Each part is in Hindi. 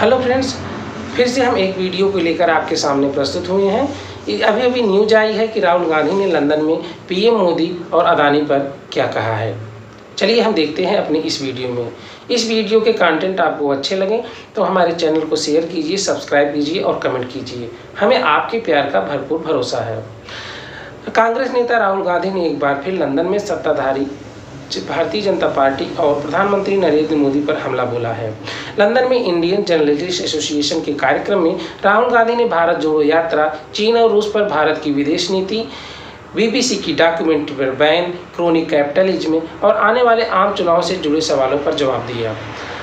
हेलो फ्रेंड्स, फिर से हम एक वीडियो को लेकर आपके सामने प्रस्तुत हुए हैं। अभी न्यूज आई है कि राहुल गांधी ने लंदन में पीएम मोदी और अदानी पर क्या कहा है। चलिए हम देखते हैं अपनी इस वीडियो में। इस वीडियो के कंटेंट आपको अच्छे लगे तो हमारे चैनल को शेयर कीजिए, सब्सक्राइब कीजिए और कमेंट कीजिए। हमें आपके प्यार का भरपूर भरोसा है। कांग्रेस नेता राहुल गांधी ने एक बार फिर लंदन में सत्ताधारी भारतीय जनता पार्टी और प्रधानमंत्री नरेंद्र मोदी पर हमला बोला है। लंदन में इंडियन जर्नलिस्ट एसोसिएशन के कार्यक्रम में राहुल गांधी ने भारत जोड़ो यात्रा, चीन और रूस पर भारत की विदेश नीति, बीबीसी की डॉक्यूमेंट्री पर बैन, क्रोनिक कैपिटलिज्म और आने वाले आम चुनाव से जुड़े सवालों पर जवाब दिया।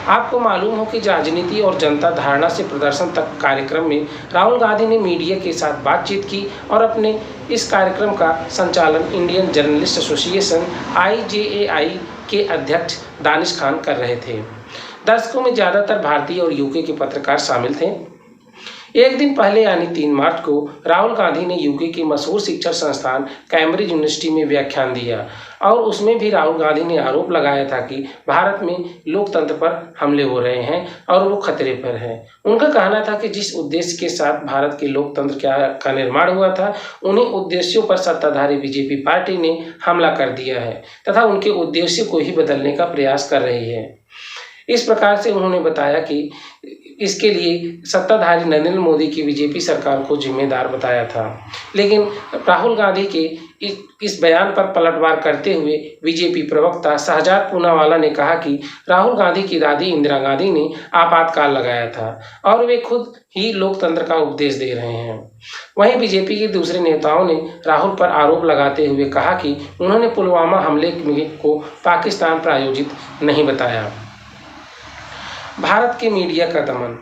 आपको मालूम हो कि राजनीति और जनता धारणा से प्रदर्शन तक कार्यक्रम में राहुल गांधी ने मीडिया के साथ बातचीत की और अपने इस कार्यक्रम का संचालन इंडियन जर्नलिस्ट एसोसिएशन IJAI के अध्यक्ष दानिश खान कर रहे थे। दर्शकों में ज़्यादातर भारतीय और यूके के पत्रकार शामिल थे। एक दिन पहले यानी 3 मार्च को राहुल गांधी ने यूके के मशहूर शिक्षण संस्थान कैम्ब्रिज यूनिवर्सिटी में व्याख्यान दिया और उसमें भी राहुल गांधी ने आरोप लगाया था कि भारत में लोकतंत्र पर हमले हो रहे हैं और वो खतरे पर है। उनका कहना था कि जिस उद्देश्य के साथ भारत के लोकतंत्र का निर्माण हुआ था, उन्हीं उद्देश्यों पर सत्ताधारी बीजेपी पार्टी ने हमला कर दिया है तथा उनके उद्देश्य को ही बदलने का प्रयास कर रही है। इस प्रकार से उन्होंने बताया कि इसके लिए सत्ताधारी नरेंद्र मोदी की बीजेपी सरकार को जिम्मेदार बताया था। लेकिन राहुल गांधी के इस बयान पर पलटवार करते हुए बीजेपी प्रवक्ता शहजाद पूनावाला ने कहा कि राहुल गांधी की दादी इंदिरा गांधी ने आपातकाल लगाया था और वे खुद ही लोकतंत्र का उपदेश दे रहे हैं। वहीं बीजेपी के दूसरे नेताओं ने राहुल पर आरोप लगाते हुए कहा कि उन्होंने पुलवामा हमले को पाकिस्तान प्रायोजित नहीं बताया। भारत के मीडिया का दमन।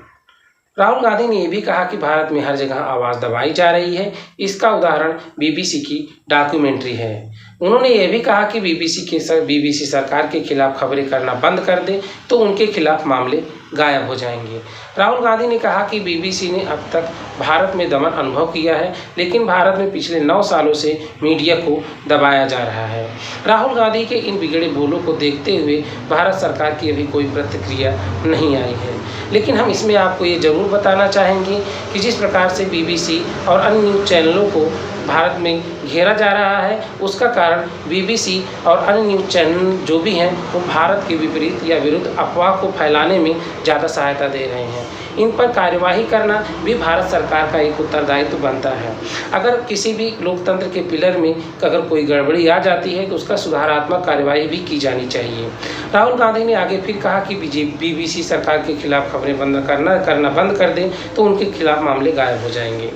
राहुल गांधी ने यह भी कहा कि भारत में हर जगह आवाज़ दबाई जा रही है। इसका उदाहरण बीबीसी की डॉक्यूमेंट्री है। उन्होंने यह भी कहा कि बीबीसी सरकार के खिलाफ खबरें करना बंद कर दे तो उनके खिलाफ मामले गायब हो जाएंगे। राहुल गांधी ने कहा कि बीबीसी ने अब तक भारत में दमन अनुभव किया है, लेकिन भारत में पिछले 9 सालों से मीडिया को दबाया जा रहा है। राहुल गांधी के इन बिगड़े बोलों को देखते हुए भारत सरकार की अभी कोई प्रतिक्रिया नहीं आई है, लेकिन हम इसमें आपको ये ज़रूर बताना चाहेंगे कि जिस प्रकार से बीबीसी और अन्य न्यूज़ चैनलों को भारत में घेरा जा रहा है, उसका कारण बीबीसी और अन्य न्यूज़ चैनल जो भी हैं वो भारत के विपरीत या विरुद्ध अफवाह को फैलाने में ज़्यादा सहायता दे रहे हैं। इन पर कार्यवाही करना भी भारत सरकार का एक उत्तरदायित्व बनता है। अगर किसी भी लोकतंत्र के पिलर में अगर कोई गड़बड़ी आ जाती है तो उसका सुधारात्मक कार्यवाही भी की जानी चाहिए। राहुल गांधी ने आगे फिर कहा कि बीबीसी सरकार के खिलाफ खबरें करना बंद कर दें तो उनके खिलाफ मामले गायब हो जाएंगे।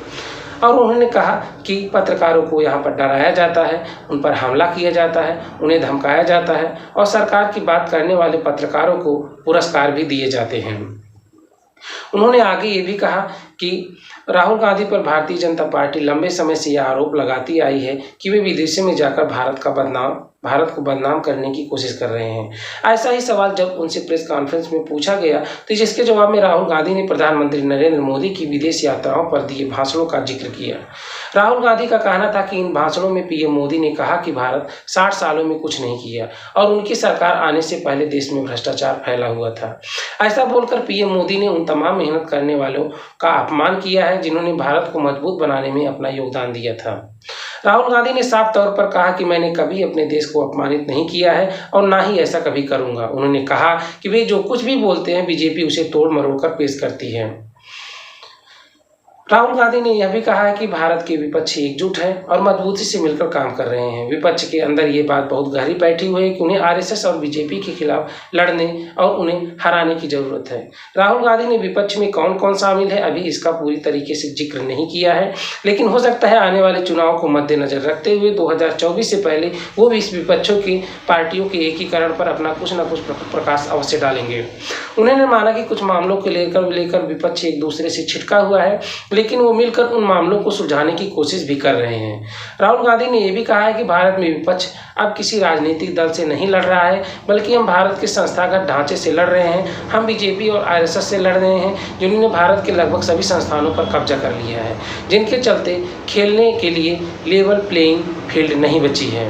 और उन्होंने कहा कि पत्रकारों को यहाँ पर डराया जाता है, उन पर हमला किया जाता है, उन्हें धमकाया जाता है और सरकार की बात करने वाले पत्रकारों को पुरस्कार भी दिए जाते हैं। उन्होंने आगे ये भी कहा कि राहुल गांधी पर भारतीय जनता पार्टी लंबे समय से यह आरोप लगाती आई है कि वे विदेशों में जाकर भारत को बदनाम करने की कोशिश कर रहे हैं। ऐसा ही सवाल जब उनसे प्रेस कॉन्फ्रेंस में पूछा गया तो जिसके जवाब में राहुल गांधी ने प्रधानमंत्री नरेंद्र मोदी की विदेश यात्राओं पर दिए भाषणों का जिक्र किया। राहुल गांधी का कहना था कि इन भाषणों में पीएम मोदी ने कहा कि भारत 60 सालों में कुछ नहीं किया और उनकी सरकार आने से पहले देश में भ्रष्टाचार फैला हुआ था। ऐसा बोलकर पीएम मोदी ने उन तमाम मेहनत करने वालों का अपमान किया है जिन्होंने भारत को मजबूत बनाने में अपना योगदान दिया था। राहुल गांधी ने साफ तौर पर कहा कि मैंने कभी अपने देश को अपमानित नहीं किया है और ना ही ऐसा कभी करूंगा। उन्होंने कहा कि वे जो कुछ भी बोलते हैं बीजेपी उसे तोड़ मरोड़ कर पेश करती है। राहुल गांधी ने यह भी कहा है कि भारत के विपक्ष एकजुट है और मजबूती से मिलकर काम कर रहे हैं। विपक्ष के अंदर ये बात बहुत गहरी बैठी हुई है कि उन्हें आरएसएस और बीजेपी के खिलाफ लड़ने और उन्हें हराने की जरूरत है। राहुल गांधी ने विपक्ष में कौन कौन शामिल है अभी इसका पूरी तरीके से जिक्र नहीं किया है, लेकिन हो सकता है आने वाले चुनाव को मद्देनजर रखते हुए 2024 से पहले वो भी इस विपक्षों की पार्टियों के एकीकरण पर अपना कुछ न कुछ प्रकाश अवश्य डालेंगे। उन्होंने माना कि कुछ मामलों को लेकर विपक्ष एक दूसरे से छिटका हुआ है, लेकिन वो मिलकर उन मामलों को सुलझाने की कोशिश भी कर रहे हैं। राहुल गांधी ने यह भी कहा है कि भारत में विपक्ष अब किसी राजनीतिक दल से नहीं लड़ रहा है, बल्कि हम भारत के संस्थागत ढांचे से लड़ रहे हैं। हम बीजेपी और आरएसएस से लड़ रहे हैं जिन्होंने भारत के लगभग सभी संस्थानों पर कब्जा कर लिया है, जिनके चलते खेलने के लिए लेवल प्लेइंग फील्ड नहीं बची है।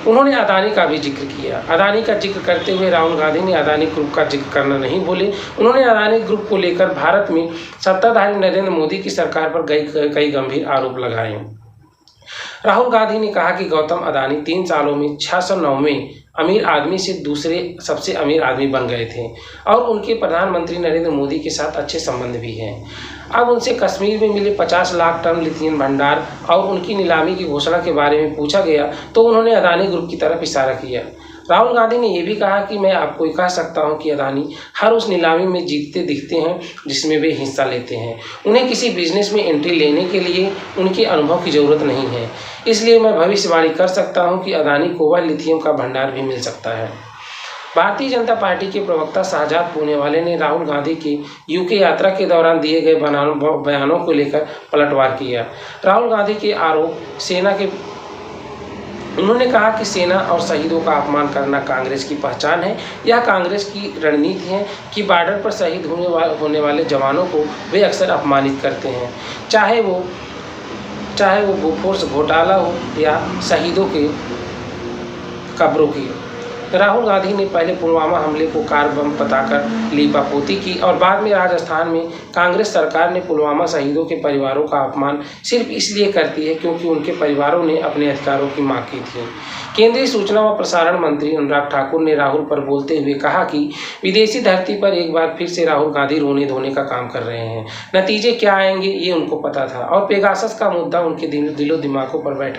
उन्होंने अदानी का भी जिक्र किया। अदानी का जिक्र करते हुए राहुल गांधी ने अदानी ग्रुप का जिक्र करना नहीं भूले। उन्होंने अदानी ग्रुप को लेकर भारत में सत्ताधारी नरेंद्र मोदी की सरकार पर कई गंभीर आरोप लगाए। राहुल गांधी ने कहा कि गौतम अदानी 3 सालों में 609वें अमीर आदमी से दूसरे सबसे अमीर आदमी बन गए थे और उनके प्रधानमंत्री नरेंद्र मोदी के साथ अच्छे संबंध भी हैं। अब उनसे कश्मीर में मिले 50 लाख टन लिथियम भंडार और उनकी नीलामी की घोषणा के बारे में पूछा गया तो उन्होंने अदानी ग्रुप की तरफ इशारा किया। राहुल गांधी ने यह भी कहा कि मैं आपको कह सकता हूं कि अदानी हर उस नीलामी में जीतते दिखते हैं जिसमें वे हिस्सा लेते हैं। उन्हें किसी बिजनेस में एंट्री लेने के लिए उनके अनुभव की जरूरत नहीं है, इसलिए मैं भविष्यवाणी कर सकता हूं कि अदानी को वह लिथियम का भंडार भी मिल सकता है। भारतीय जनता पार्टी के प्रवक्ता शाहजाद पूनेवाला ने राहुल गांधी की यूके यात्रा के दौरान दिए गए बयानों को लेकर पलटवार किया। राहुल गांधी के आरोप उन्होंने कहा कि सेना और शहीदों का अपमान करना कांग्रेस की पहचान है। यह कांग्रेस की रणनीति है कि बॉर्डर पर शहीद होने वाले जवानों को वे अक्सर अपमानित करते हैं, चाहे वो बोफोर्स घोटाला हो या शहीदों के कब्रों की। राहुल गांधी ने पहले पुलवामा हमले को कार बम बताकर लीपापोती की और बाद में राजस्थान में कांग्रेस सरकार ने पुलवामा शहीदों के परिवारों का अपमान सिर्फ इसलिए करती है क्योंकि उनके परिवारों ने अपने अधिकारों की मांग की थी। केंद्रीय सूचना व प्रसारण मंत्री अनुराग ठाकुर ने राहुल पर बोलते हुए कहा कि विदेशी धरती पर एक बार फिर से राहुल गांधी रोने धोने का काम कर रहे हैं। नतीजे क्या आएंगे ये उनको पता था और पेगासस का मुद्दा उनके दिलो दिमागों पर बैठा